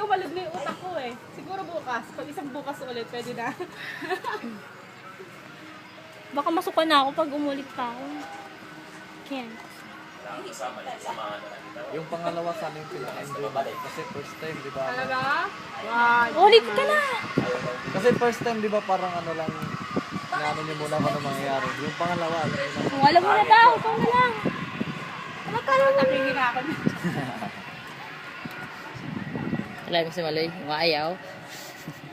umalag na yung utak ko eh. Siguro bukas. Pag isang bukas ulit, pwede na. Baka masuka na ako pag umulit pa ako. Can't. Yung pangalawa sana yung pinaka-enjoy ko. Kasi first time, di ba? Talaga? Wow. Ulit ka na! Kasi first time, di ba parang ano lang, inaano niyo muna kung ano mangyayari. Yung pangalawa, alam niyo na. Kung alam mo na daw, ikaw na lang. Napingin ako na. Alam mo si Maloy, maayaw.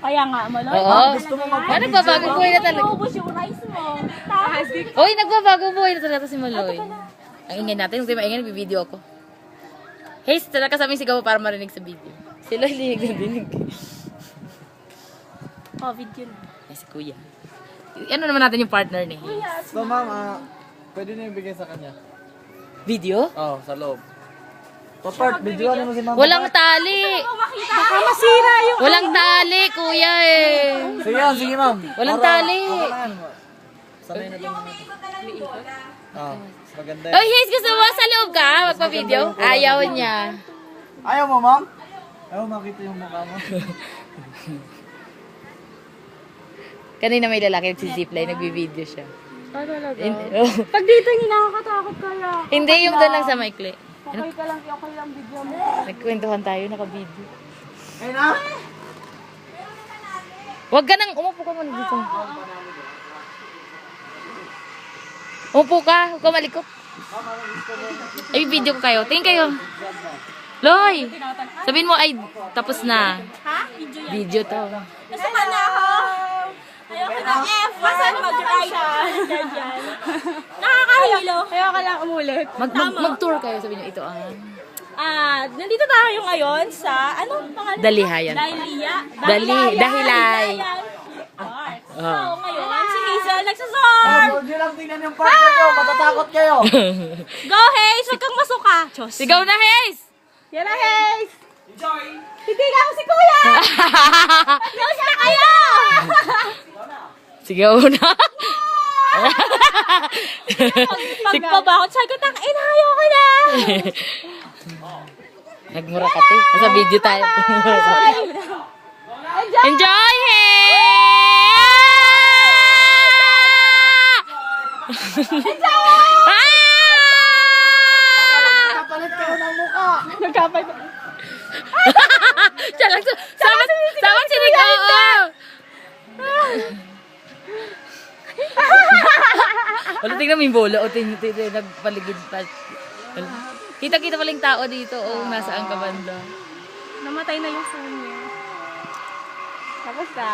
Kaya nga, Maloy. Oo. Gusto mo Ah, nagbabagong buhay na talaga. Maubos yung rice mo. Tapos, Uy, nagbabagong buhay na talaga si Maloy. Ang ingay natin, kung tayo maingay, nag-video ako. Hey, talaga sa aming sigaw para marinig sa video. Si Loy, linig na dinig. COVID yun. Ay, si Kuya. Ano naman natin yung partner ni So ma'am, pwede niyo ibigay sa kanya. Video? Oo, sa loob. Papart, videoan mo si ma'am. Walang tali. Baka masira yung... Walang tali, Kuya eh. Sige yan, sige ma'am. Walang Para- tali. okay na yan. Sanay na din naman. Oo, mas maganda Oh, yan. yes, gusto mo sa loob ka? Magpa-video? Ayaw niya. Ayaw mo ma'am? Ayaw makita yung mukha mo. Kanina may lalaki nagsisipline, nagbi-video siya. Ah, talaga? Oh. Pag dito, hindi nakakatakot kaya. Hindi, yung doon lang sa maikli. Okay ka lang, okay lang video mo. Nagkwentuhan tayo, naka-video. Ayun na! Huwag ka nang, umupo ka muna dito. Umupo ka, huwag ka malikot. Ay, video ko kayo. Tingin kayo. Loy! Sabihin mo, ay, tapos na. Ha? Video yan. Video to. Nasuka na ako. Ayoko na F. Masan mag-ride? Nakakahilo. Kaya ka lang umulit. Mag-tour kayo, sabihin nyo, ito Nandito tayo ngayon sa, ano pangalan? Dalihayan. Dahilay. So, ngayon, si Hazel nagsasorb. Huwag niyo lang tingnan yung partner nyo, matatakot kayo. Go, Haze! Huwag kang masuka. Diyos. Sigaw na, Haze! Yan na, Haze! Hindi na ako si Kuya! Diyos na kayo! Sigaw na. Pagpabakot, sabi ko, inahayo ko na! Nagmura ka, te. Nasa video tayo. Enjoy Kapalit kayo ng mukha. Nagkapay. Sama sinig, oo. Wala, tingnan mo yung bola. O, nagpaligid pa. Kita-kita pala yung tao dito. O, nasaan ka banda. Namatay na yung phone niya. Tapos na.